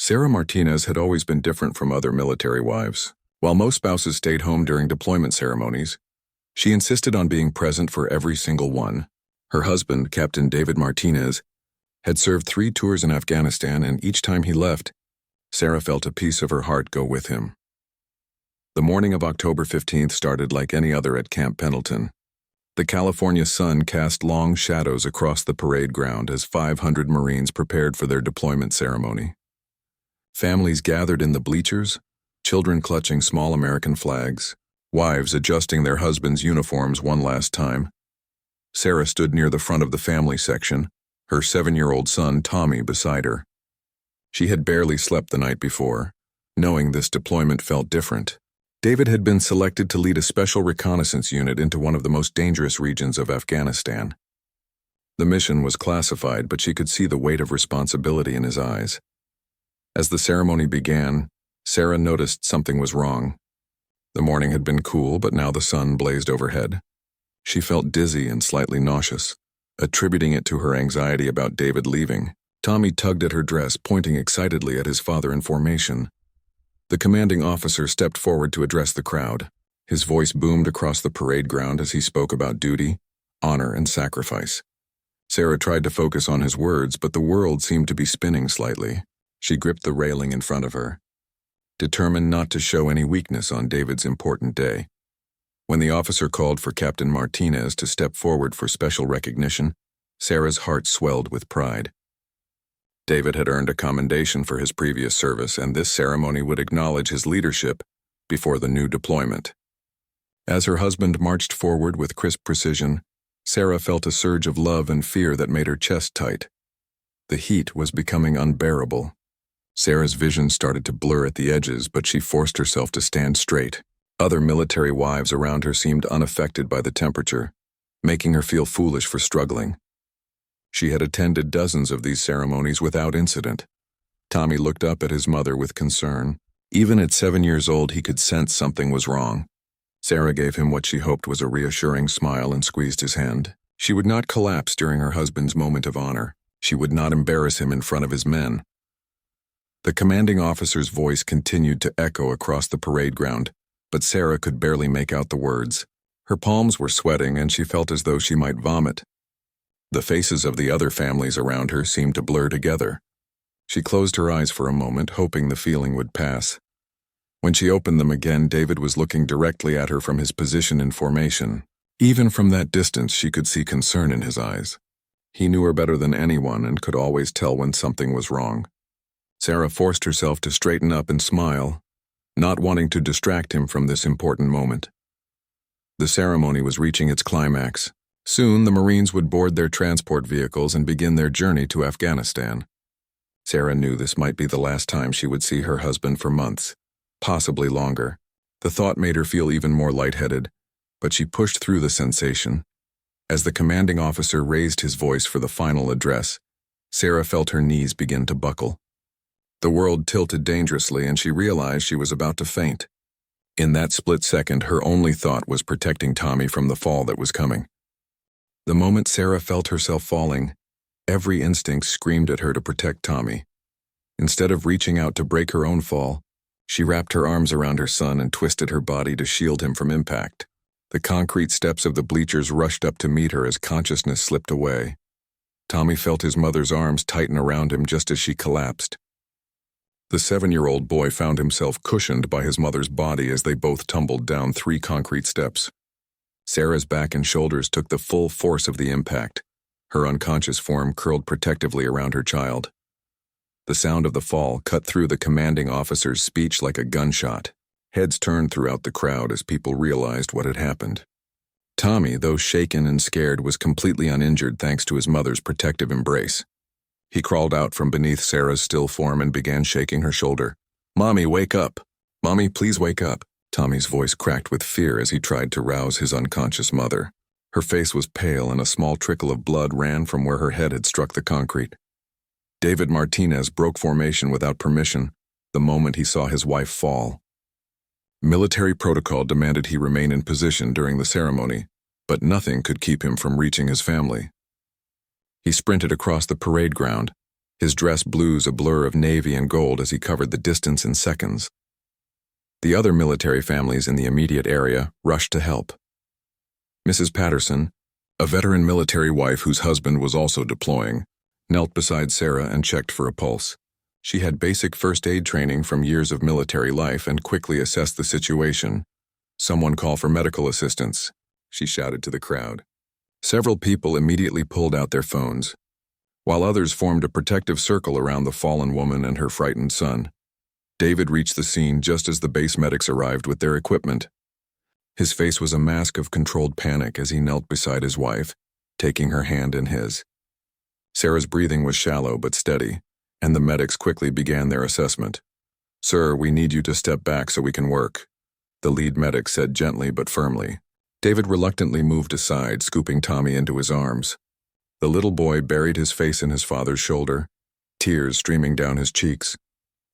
Sarah Martinez had always been different from other military wives. While most spouses stayed home during deployment ceremonies, she insisted on being present for every single one. Her husband, Captain David Martinez, had served 3 tours in Afghanistan, and each time he left, Sarah felt a piece of her heart go with him. The morning of October 15th started like any other at Camp Pendleton. The California sun cast long shadows across the parade ground as 500 Marines prepared for their deployment ceremony. Families gathered in the bleachers, children clutching small American flags, wives adjusting their husbands' uniforms one last time. Sarah stood near the front of the family section, her 7-year-old son Tommy beside her. She had barely slept the night before, knowing this deployment felt different. David had been selected to lead a special reconnaissance unit into one of the most dangerous regions of Afghanistan. The mission was classified, but she could see the weight of responsibility in his eyes. As the ceremony began, Sarah noticed something was wrong. The morning had been cool, but now the sun blazed overhead. She felt dizzy and slightly nauseous, attributing it to her anxiety about David leaving. Tommy tugged at her dress, pointing excitedly at his father in formation. The commanding officer stepped forward to address the crowd. His voice boomed across the parade ground as he spoke about duty, honor, and sacrifice. Sarah tried to focus on his words, but the world seemed to be spinning slightly. She gripped the railing in front of her, determined not to show any weakness on David's important day. When the officer called for Captain Martinez to step forward for special recognition, Sarah's heart swelled with pride. David had earned a commendation for his previous service, and this ceremony would acknowledge his leadership before the new deployment. As her husband marched forward with crisp precision, Sarah felt a surge of love and fear that made her chest tight. The heat was becoming unbearable. Sarah's vision started to blur at the edges, but she forced herself to stand straight. Other military wives around her seemed unaffected by the temperature, making her feel foolish for struggling. She had attended dozens of these ceremonies without incident. Tommy looked up at his mother with concern. Even at 7 years old, he could sense something was wrong. Sarah gave him what she hoped was a reassuring smile and squeezed his hand. She would not collapse during her husband's moment of honor. She would not embarrass him in front of his men. The commanding officer's voice continued to echo across the parade ground, but Sarah could barely make out the words. Her palms were sweating, and she felt as though she might vomit. The faces of the other families around her seemed to blur together. She closed her eyes for a moment, hoping the feeling would pass. When she opened them again, David was looking directly at her from his position in formation. Even from that distance, she could see concern in his eyes. He knew her better than anyone and could always tell when something was wrong. Sarah forced herself to straighten up and smile, not wanting to distract him from this important moment. The ceremony was reaching its climax. Soon, the Marines would board their transport vehicles and begin their journey to Afghanistan. Sarah knew this might be the last time she would see her husband for months, possibly longer. The thought made her feel even more lightheaded, but she pushed through the sensation. As the commanding officer raised his voice for the final address, Sarah felt her knees begin to buckle. The world tilted dangerously, and she realized she was about to faint. In that split second, her only thought was protecting Tommy from the fall that was coming. The moment Sarah felt herself falling, every instinct screamed at her to protect Tommy. Instead of reaching out to break her own fall, she wrapped her arms around her son and twisted her body to shield him from impact. The concrete steps of the bleachers rushed up to meet her as consciousness slipped away. Tommy felt his mother's arms tighten around him just as she collapsed. The 7-year-old boy found himself cushioned by his mother's body as they both tumbled down 3 concrete steps. Sarah's back and shoulders took the full force of the impact. Her unconscious form curled protectively around her child. The sound of the fall cut through the commanding officer's speech like a gunshot. Heads turned throughout the crowd as people realized what had happened. Tommy, though shaken and scared, was completely uninjured thanks to his mother's protective embrace. He crawled out from beneath Sarah's still form and began shaking her shoulder. "Mommy, wake up! Mommy, please wake up!" Tommy's voice cracked with fear as he tried to rouse his unconscious mother. Her face was pale and a small trickle of blood ran from where her head had struck the concrete. David Martinez broke formation without permission the moment he saw his wife fall. Military protocol demanded he remain in position during the ceremony, but nothing could keep him from reaching his family. He sprinted across the parade ground, his dress blues a blur of navy and gold as he covered the distance in seconds. The other military families in the immediate area rushed to help. Mrs. Patterson, a veteran military wife whose husband was also deploying, knelt beside Sarah and checked for a pulse. She had basic first aid training from years of military life and quickly assessed the situation. "Someone call for medical assistance," she shouted to the crowd. Several people immediately pulled out their phones, while others formed a protective circle around the fallen woman and her frightened son. David reached the scene just as the base medics arrived with their equipment. His face was a mask of controlled panic as he knelt beside his wife, taking her hand in his. Sarah's breathing was shallow but steady, and the medics quickly began their assessment. "Sir, we need you to step back so we can work," the lead medic said gently but firmly. David reluctantly moved aside, scooping Tommy into his arms. The little boy buried his face in his father's shoulder, tears streaming down his cheeks.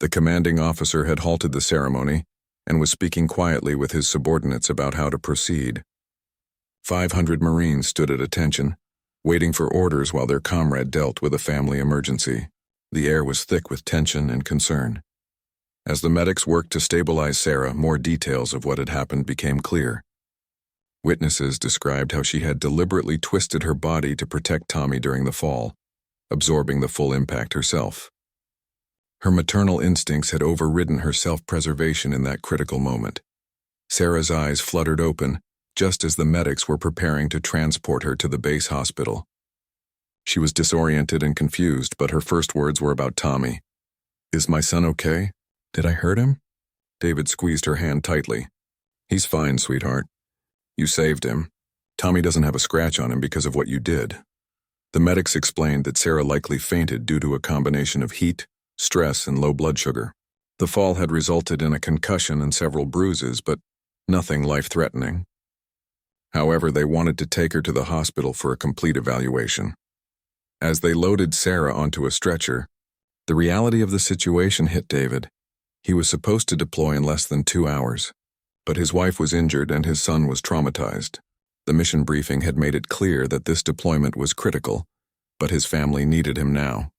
The commanding officer had halted the ceremony and was speaking quietly with his subordinates about how to proceed. 500 Marines stood at attention, waiting for orders while their comrade dealt with a family emergency. The air was thick with tension and concern. As the medics worked to stabilize Sarah, more details of what had happened became clear. Witnesses described how she had deliberately twisted her body to protect Tommy during the fall, absorbing the full impact herself. Her maternal instincts had overridden her self-preservation in that critical moment. Sarah's eyes fluttered open, just as the medics were preparing to transport her to the base hospital. She was disoriented and confused, but her first words were about Tommy. "Is my son okay? Did I hurt him?" David squeezed her hand tightly. "He's fine, sweetheart. You saved him. Tommy doesn't have a scratch on him because of what you did." The medics explained that Sarah likely fainted due to a combination of heat, stress, and low blood sugar. The fall had resulted in a concussion and several bruises, but nothing life-threatening. However, they wanted to take her to the hospital for a complete evaluation. As they loaded Sarah onto a stretcher, the reality of the situation hit David. He was supposed to deploy in less than 2 hours, but his wife was injured and his son was traumatized. The mission briefing had made it clear that this deployment was critical, but his family needed him now.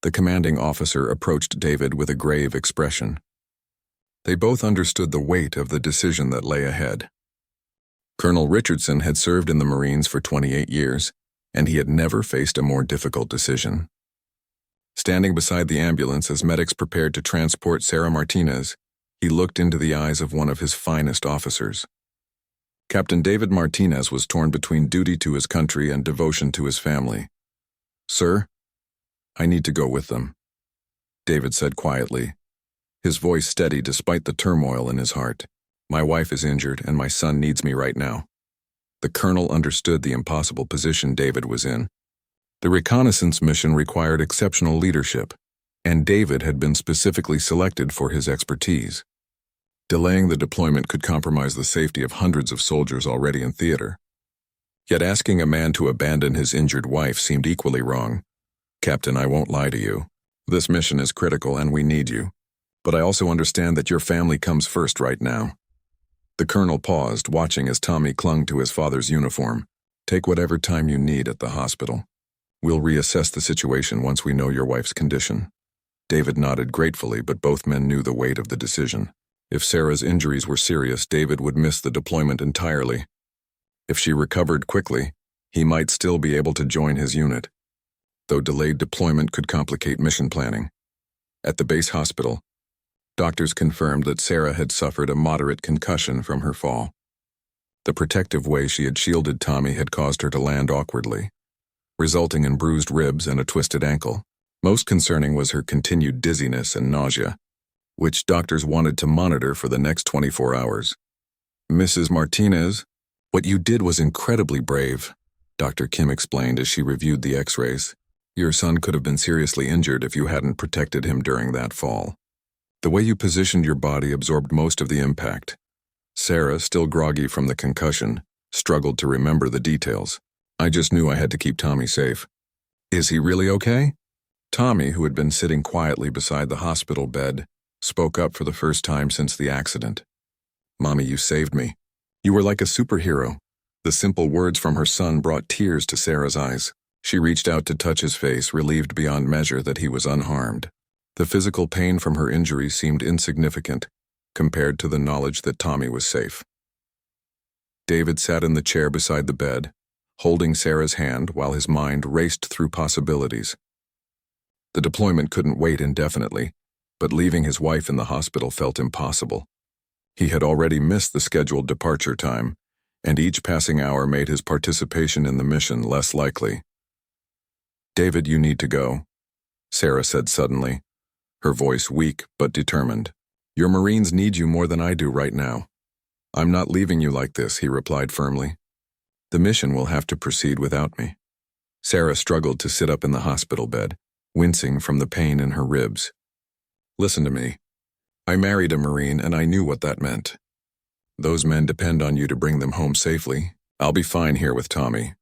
The commanding officer approached David with a grave expression. They both understood the weight of the decision that lay ahead. Colonel Richardson had served in the Marines for 28 years, and he had never faced a more difficult decision. Standing beside the ambulance as medics prepared to transport Sarah Martinez, he looked into the eyes of one of his finest officers. Captain David Martinez was torn between duty to his country and devotion to his family. "Sir, I need to go with them," David said quietly, his voice steady despite the turmoil in his heart. "My wife is injured and my son needs me right now." The colonel understood the impossible position David was in. The reconnaissance mission required exceptional leadership, and David had been specifically selected for his expertise. Delaying the deployment could compromise the safety of hundreds of soldiers already in theater. Yet asking a man to abandon his injured wife seemed equally wrong. "Captain, I won't lie to you. This mission is critical and we need you. But I also understand that your family comes first right now." The colonel paused, watching as Tommy clung to his father's uniform. "Take whatever time you need at the hospital. We'll reassess the situation once we know your wife's condition." David nodded gratefully, but both men knew the weight of the decision. If Sarah's injuries were serious, David would miss the deployment entirely. If she recovered quickly, he might still be able to join his unit, though delayed deployment could complicate mission planning. At the base hospital, doctors confirmed that Sarah had suffered a moderate concussion from her fall. The protective way she had shielded Tommy had caused her to land awkwardly, resulting in bruised ribs and a twisted ankle. Most concerning was her continued dizziness and nausea, which doctors wanted to monitor for the next 24 hours. "Mrs. Martinez, what you did was incredibly brave," Dr. Kim explained as she reviewed the x-rays. "Your son could have been seriously injured if you hadn't protected him during that fall. The way you positioned your body absorbed most of the impact." Sarah, still groggy from the concussion, struggled to remember the details. "I just knew I had to keep Tommy safe." "Is he really okay?" Tommy, who had been sitting quietly beside the hospital bed, spoke up for the first time since the accident. "Mommy, you saved me. You were like a superhero." The simple words from her son brought tears to Sarah's eyes. She reached out to touch his face, relieved beyond measure that he was unharmed. The physical pain from her injury seemed insignificant compared to the knowledge that Tommy was safe. David sat in the chair beside the bed, holding Sarah's hand while his mind raced through possibilities. The deployment couldn't wait indefinitely, but leaving his wife in the hospital felt impossible. He had already missed the scheduled departure time, and each passing hour made his participation in the mission less likely. "David, you need to go," Sarah said suddenly, her voice weak but determined. "Your Marines need you more than I do right now." "I'm not leaving you like this," he replied firmly. "The mission will have to proceed without me." Sarah struggled to sit up in the hospital bed, wincing from the pain in her ribs. "Listen to me. I married a Marine and I knew what that meant. Those men depend on you to bring them home safely. I'll be fine here with Tommy."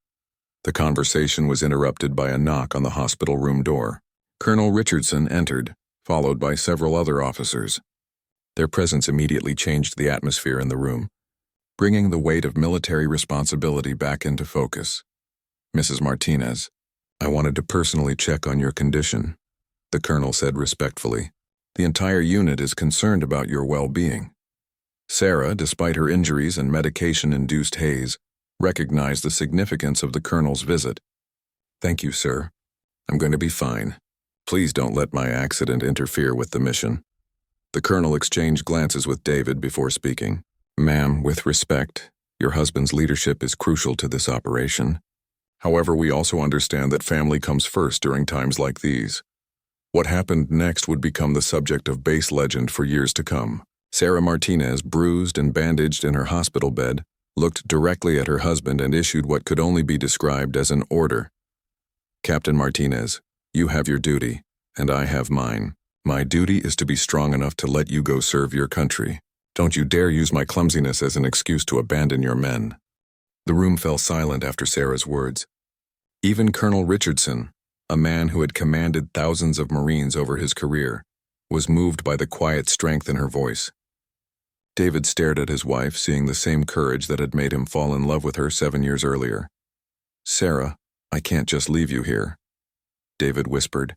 The conversation was interrupted by a knock on the hospital room door. Colonel Richardson entered, followed by several other officers. Their presence immediately changed the atmosphere in the room, bringing the weight of military responsibility back into focus. "Mrs. Martinez, I wanted to personally check on your condition," the colonel said respectfully. "The entire unit is concerned about your well-being." Sarah, despite her injuries and medication-induced haze, recognized the significance of the colonel's visit. "Thank you, sir. I'm going to be fine. Please don't let my accident interfere with the mission." The colonel exchanged glances with David before speaking. "Ma'am, with respect, your husband's leadership is crucial to this operation. However, we also understand that family comes first during times like these. What happened next would become the subject of base legend for years to come." Sarah Martinez, bruised and bandaged in her hospital bed, looked directly at her husband and issued what could only be described as an order. "Captain Martinez, you have your duty, and I have mine. My duty is to be strong enough to let you go serve your country. Don't you dare use my clumsiness as an excuse to abandon your men." The room fell silent after Sarah's words. Even Colonel Richardson, a man who had commanded thousands of Marines over his career, was moved by the quiet strength in her voice. David stared at his wife, seeing the same courage that had made him fall in love with her 7 years earlier. "Sarah, I can't just leave you here," David whispered,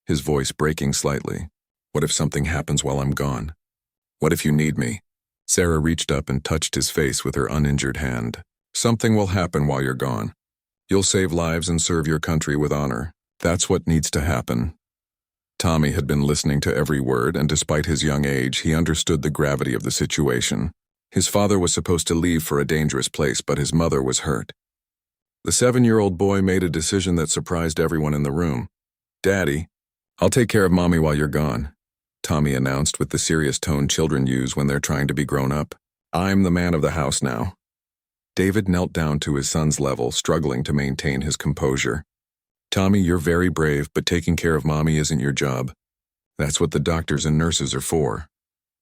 his voice breaking slightly. "What if something happens while I'm gone? What if you need me?" Sarah reached up and touched his face with her uninjured hand. "Something will happen while you're gone. You'll save lives and serve your country with honor. That's what needs to happen." Tommy had been listening to every word, and despite his young age, he understood the gravity of the situation. His father was supposed to leave for a dangerous place, but his mother was hurt. The 7-year-old boy made a decision that surprised everyone in the room. "Daddy, I'll take care of Mommy while you're gone," Tommy announced with the serious tone children use when they're trying to be grown up. "I'm the man of the house now." David knelt down to his son's level, struggling to maintain his composure. "Tommy, you're very brave, but taking care of Mommy isn't your job. That's what the doctors and nurses are for."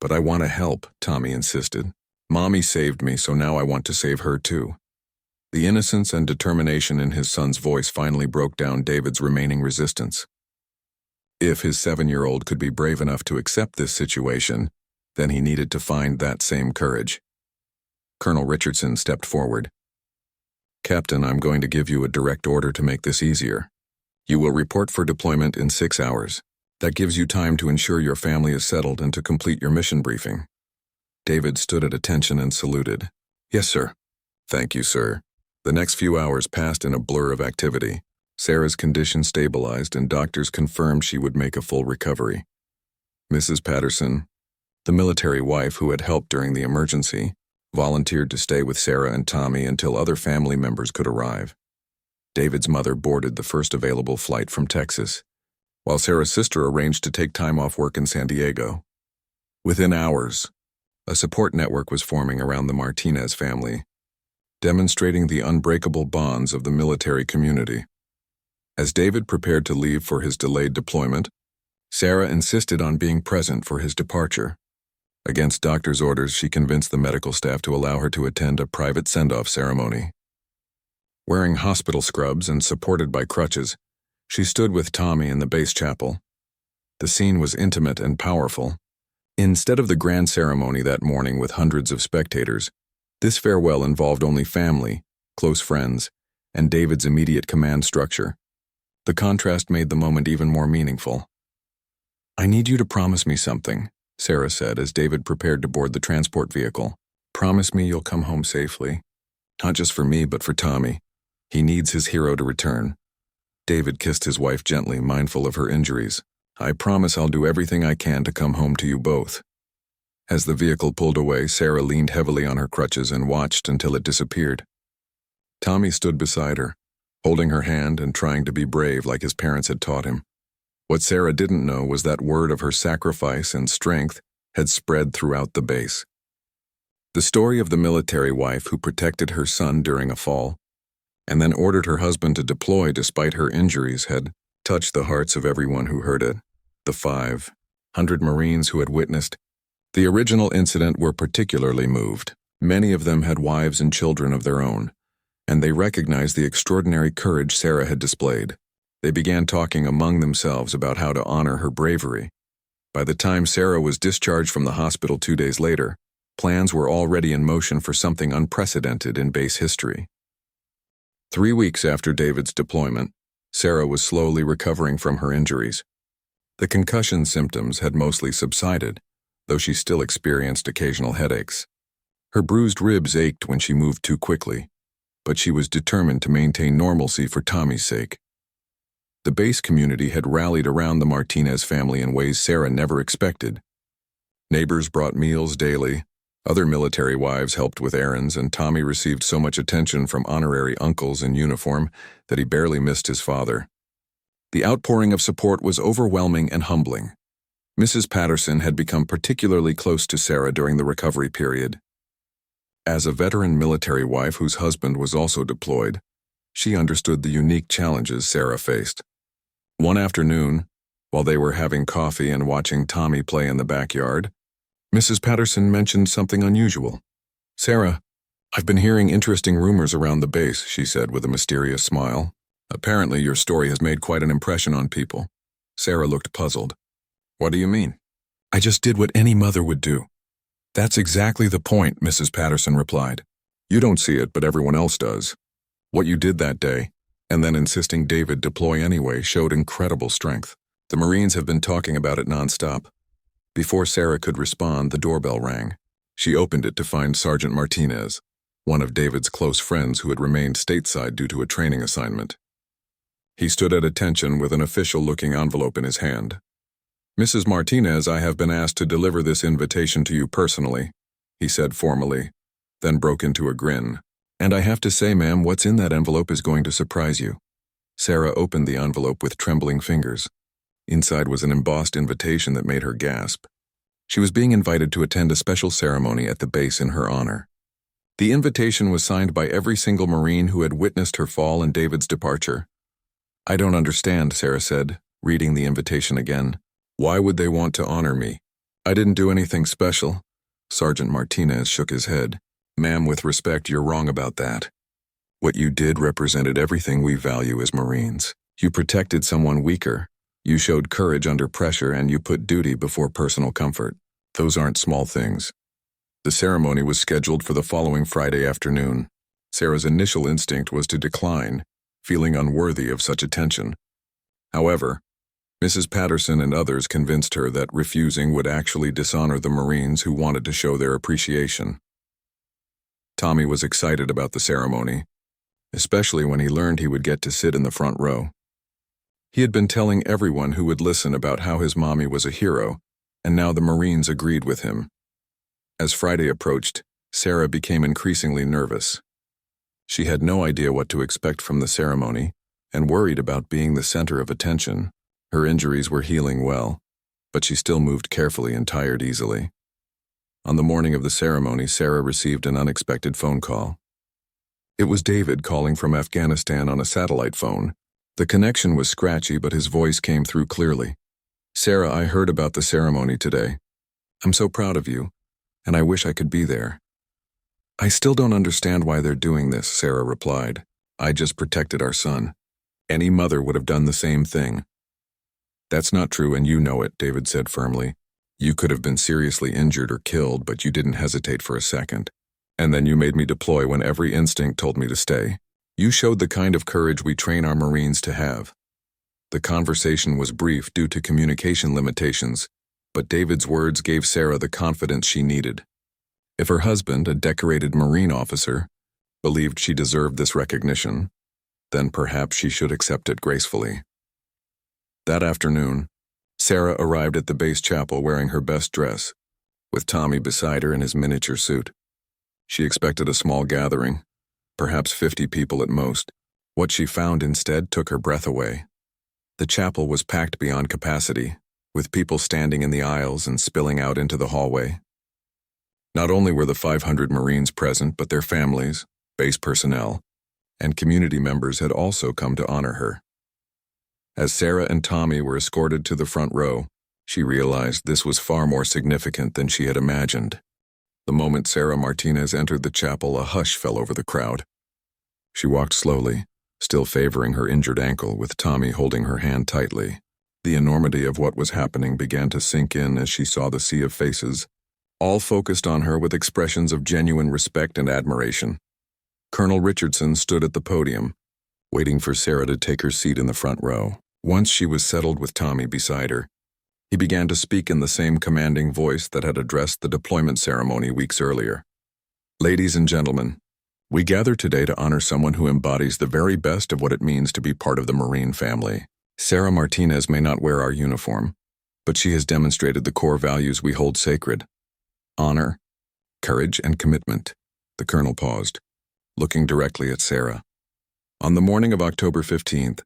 "But I want to help," Tommy insisted. "Mommy saved me, so now I want to save her too." The innocence and determination in his son's voice finally broke down David's remaining resistance. If his 7-year-old could be brave enough to accept this situation, then he needed to find that same courage. Colonel Richardson stepped forward. "Captain, I'm going to give you a direct order to make this easier. You will report for deployment in 6 hours. That gives you time to ensure your family is settled and to complete your mission briefing." David stood at attention and saluted. "Yes, sir." "Thank you, sir." The next few hours passed in a blur of activity. Sarah's condition stabilized and doctors confirmed she would make a full recovery. Mrs. Patterson, the military wife who had helped during the emergency, volunteered to stay with Sarah and Tommy until other family members could arrive. David's mother boarded the first available flight from Texas, while Sarah's sister arranged to take time off work in San Diego. Within hours, a support network was forming around the Martinez family, demonstrating the unbreakable bonds of the military community. As David prepared to leave for his delayed deployment, Sarah insisted on being present for his departure. Against doctor's orders, she convinced the medical staff to allow her to attend a private send-off ceremony. Wearing hospital scrubs and supported by crutches, she stood with Tommy in the base chapel. The scene was intimate and powerful. Instead of the grand ceremony that morning with hundreds of spectators, this farewell involved only family, close friends, and David's immediate command structure, The contrast made the moment even more meaningful. "I need you to promise me something," Sarah said as David prepared to board the transport vehicle. "Promise me you'll come home safely. Not just for me, but for Tommy. He needs his hero to return." David kissed his wife gently, mindful of her injuries. "I promise I'll do everything I can to come home to you both." As the vehicle pulled away, Sarah leaned heavily on her crutches and watched until it disappeared. Tommy stood beside her, holding her hand and trying to be brave like his parents had taught him. What Sarah didn't know was that word of her sacrifice and strength had spread throughout the base. The story of the military wife who protected her son during a fall, and then ordered her husband to deploy despite her injuries, had touched the hearts of everyone who heard it. The 500 Marines who had witnessed the original incident were particularly moved. Many of them had wives and children of their own, and they recognized the extraordinary courage Sarah had displayed. They began talking among themselves about how to honor her bravery. By the time Sarah was discharged from the hospital 2 days later, plans were already in motion for something unprecedented in base history. 3 weeks after David's deployment, Sarah was slowly recovering from her injuries. The concussion symptoms had mostly subsided, though she still experienced occasional headaches. Her bruised ribs ached when she moved too quickly, but she was determined to maintain normalcy for Tommy's sake. The base community had rallied around the Martinez family in ways Sarah never expected. Neighbors brought meals daily, other military wives helped with errands, and Tommy received so much attention from honorary uncles in uniform that he barely missed his father. The outpouring of support was overwhelming and humbling. Mrs. Patterson had become particularly close to Sarah during the recovery period. As a veteran military wife whose husband was also deployed, she understood the unique challenges Sarah faced. One afternoon, while they were having coffee and watching Tommy play in the backyard, Mrs. Patterson mentioned something unusual. "Sarah, I've been hearing interesting rumors around the base," she said with a mysterious smile. "Apparently your story has made quite an impression on people." Sarah looked puzzled. "What do you mean?" "I just did what any mother would do." "That's exactly the point," Mrs. Patterson replied. "You don't see it, but everyone else does. What you did that day, and then insisting David deploy anyway, showed incredible strength. The Marines have been talking about it nonstop." Before Sarah could respond, the doorbell rang. She opened it to find Sergeant Martinez, one of David's close friends who had remained stateside due to a training assignment. He stood at attention with an official-looking envelope in his hand. "Mrs. Martinez, I have been asked to deliver this invitation to you personally," he said formally, then broke into a grin. "And I have to say, ma'am, what's in that envelope is going to surprise you." Sarah opened the envelope with trembling fingers. Inside was an embossed invitation that made her gasp. She was being invited to attend a special ceremony at the base in her honor. The invitation was signed by every single Marine who had witnessed her fall and David's departure. "I don't understand," Sarah said, reading the invitation again. "Why would they want to honor me? I didn't do anything special." Sergeant Martinez shook his head. "Ma'am, with respect, you're wrong about that. What you did represented everything we value as Marines. You protected someone weaker. You showed courage under pressure, and you put duty before personal comfort. Those aren't small things." The ceremony was scheduled for the following Friday afternoon. Sarah's initial instinct was to decline, feeling unworthy of such attention. However, Mrs. Patterson and others convinced her that refusing would actually dishonor the Marines who wanted to show their appreciation. Tommy was excited about the ceremony, especially when he learned he would get to sit in the front row. He had been telling everyone who would listen about how his mommy was a hero, and now the Marines agreed with him. As Friday approached, Sarah became increasingly nervous. She had no idea what to expect from the ceremony and worried about being the center of attention. Her injuries were healing well, but she still moved carefully and tired easily. On the morning of the ceremony, Sarah received an unexpected phone call. It was David calling from Afghanistan on a satellite phone. The connection was scratchy, but his voice came through clearly. "Sarah, I heard about the ceremony today. I'm so proud of you, and I wish I could be there." "I still don't understand why they're doing this," Sarah replied. "I just protected our son. Any mother would have done the same thing." "That's not true, and you know it," David said firmly. "You could have been seriously injured or killed, but you didn't hesitate for a second. And then you made me deploy when every instinct told me to stay. You showed the kind of courage we train our Marines to have." The conversation was brief due to communication limitations, but David's words gave Sarah the confidence she needed. If her husband, a decorated Marine officer, believed she deserved this recognition, then perhaps she should accept it gracefully. That afternoon, Sarah arrived at the base chapel wearing her best dress, with Tommy beside her in his miniature suit. She expected a small gathering, perhaps 50 people at most. What she found instead took her breath away. The chapel was packed beyond capacity, with people standing in the aisles and spilling out into the hallway. Not only were the 500 Marines present, but their families, base personnel, and community members had also come to honor her. As Sarah and Tommy were escorted to the front row, she realized this was far more significant than she had imagined. The moment Sarah Martinez entered the chapel, a hush fell over the crowd. She walked slowly, still favoring her injured ankle, with Tommy holding her hand tightly. The enormity of what was happening began to sink in as she saw the sea of faces, all focused on her with expressions of genuine respect and admiration. Colonel Richardson stood at the podium, waiting for Sarah to take her seat in the front row. Once she was settled with Tommy beside her, he began to speak in the same commanding voice that had addressed the deployment ceremony weeks earlier. "Ladies and gentlemen, we gather today to honor someone who embodies the very best of what it means to be part of the Marine family. Sarah Martinez may not wear our uniform, but she has demonstrated the core values we hold sacred: honor, courage, and commitment." The colonel paused, looking directly at Sarah. "On the morning of October 15th,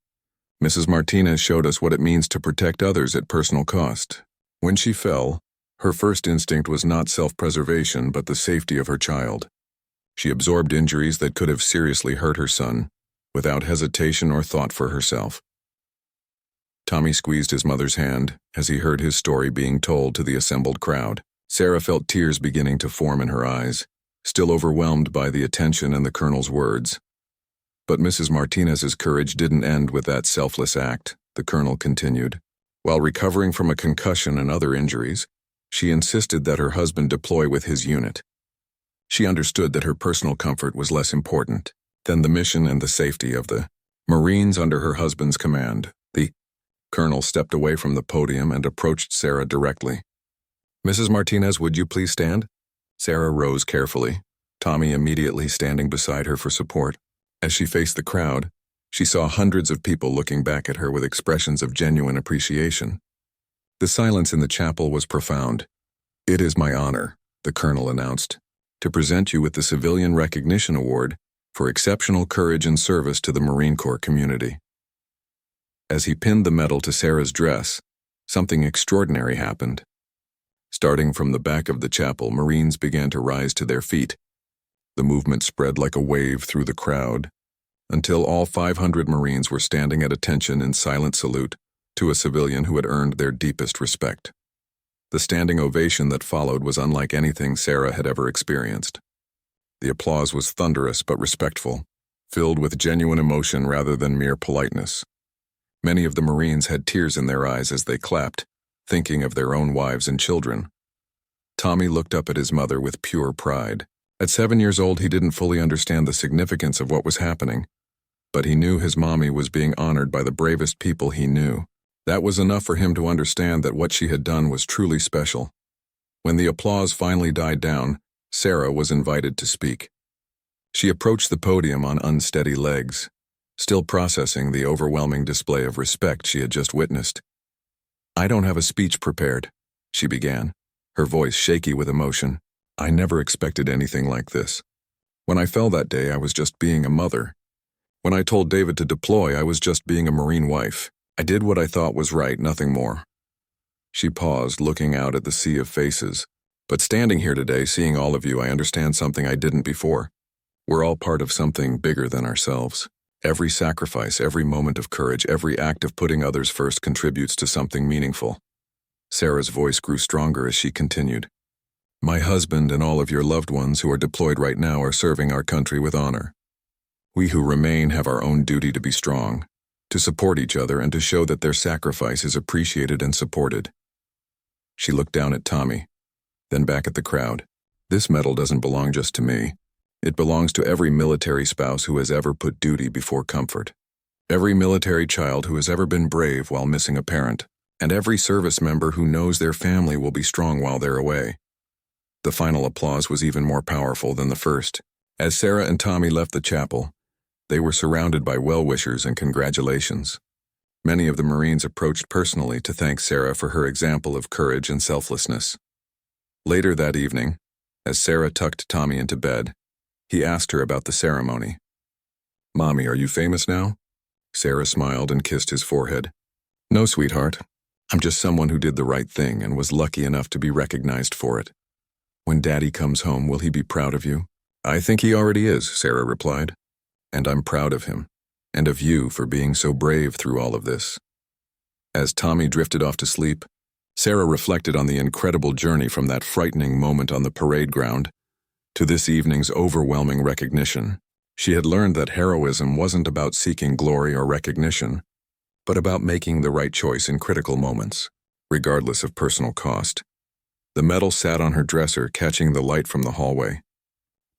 Mrs. Martinez showed us what it means to protect others at personal cost. When she fell, her first instinct was not self-preservation but the safety of her child. She absorbed injuries that could have seriously hurt her son, without hesitation or thought for herself." Tommy squeezed his mother's hand as he heard his story being told to the assembled crowd. Sarah felt tears beginning to form in her eyes, still overwhelmed by the attention and the colonel's words. But Mrs. Martinez's courage didn't end with that selfless act, the colonel continued. While recovering from a concussion and other injuries, she insisted that her husband deploy with his unit. She understood that her personal comfort was less important than the mission and the safety of the Marines under her husband's command. The colonel stepped away from the podium and approached Sarah directly. "Mrs. Martinez, would you please stand?" Sarah rose carefully, Tommy immediately standing beside her for support. As she faced the crowd, she saw hundreds of people looking back at her with expressions of genuine appreciation. The silence in the chapel was profound. "It is my honor," the colonel announced, "to present you with the Civilian Recognition Award for exceptional courage and service to the Marine Corps community." As he pinned the medal to Sarah's dress, something extraordinary happened. Starting from the back of the chapel, Marines began to rise to their feet. The movement spread like a wave through the crowd, until all 500 Marines were standing at attention in silent salute to a civilian who had earned their deepest respect. The standing ovation that followed was unlike anything Sarah had ever experienced. The applause was thunderous but respectful, filled with genuine emotion rather than mere politeness. Many of the Marines had tears in their eyes as they clapped, thinking of their own wives and children. Tommy looked up at his mother with pure pride. At 7 years old, he didn't fully understand the significance of what was happening, but he knew his mommy was being honored by the bravest people he knew. That was enough for him to understand that what she had done was truly special. When the applause finally died down, Sarah was invited to speak. She approached the podium on unsteady legs, still processing the overwhelming display of respect she had just witnessed. "I don't have a speech prepared," she began, her voice shaky with emotion. "I never expected anything like this. When I fell that day, I was just being a mother. When I told David to deploy, I was just being a Marine wife. I did what I thought was right, nothing more." She paused, looking out at the sea of faces. "But standing here today, seeing all of you, I understand something I didn't before. We're all part of something bigger than ourselves. Every sacrifice, every moment of courage, every act of putting others first contributes to something meaningful." Sarah's voice grew stronger as she continued. "My husband and all of your loved ones who are deployed right now are serving our country with honor. We who remain have our own duty to be strong, to support each other and to show that their sacrifice is appreciated and supported." She looked down at Tommy, then back at the crowd. "This medal doesn't belong just to me. It belongs to every military spouse who has ever put duty before comfort. Every military child who has ever been brave while missing a parent, and every service member who knows their family will be strong while they're away. The final applause was even more powerful than the first. As Sarah and Tommy left the chapel, they were surrounded by well-wishers and congratulations. Many of the Marines approached personally to thank Sarah for her example of courage and selflessness. Later that evening, as Sarah tucked Tommy into bed, he asked her about the ceremony. "Mommy, are you famous now?" Sarah smiled and kissed his forehead. "No, sweetheart. I'm just someone who did the right thing and was lucky enough to be recognized for it. When Daddy comes home, will he be proud of you?" "I think he already is," Sarah replied. "And I'm proud of him, and of you for being so brave through all of this." As Tommy drifted off to sleep, Sarah reflected on the incredible journey from that frightening moment on the parade ground to this evening's overwhelming recognition. She had learned that heroism wasn't about seeking glory or recognition, but about making the right choice in critical moments, regardless of personal cost. The medal sat on her dresser, catching the light from the hallway.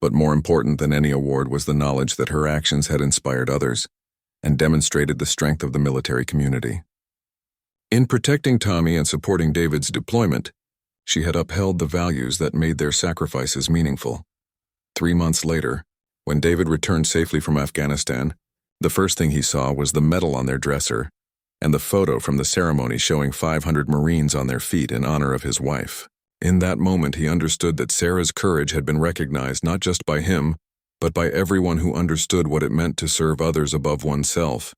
But more important than any award was the knowledge that her actions had inspired others and demonstrated the strength of the military community. In protecting Tommy and supporting David's deployment, she had upheld the values that made their sacrifices meaningful. 3 months later, when David returned safely from Afghanistan, the first thing he saw was the medal on their dresser and the photo from the ceremony showing 500 Marines on their feet in honor of his wife. In that moment, he understood that Sarah's courage had been recognized not just by him, but by everyone who understood what it meant to serve others above oneself.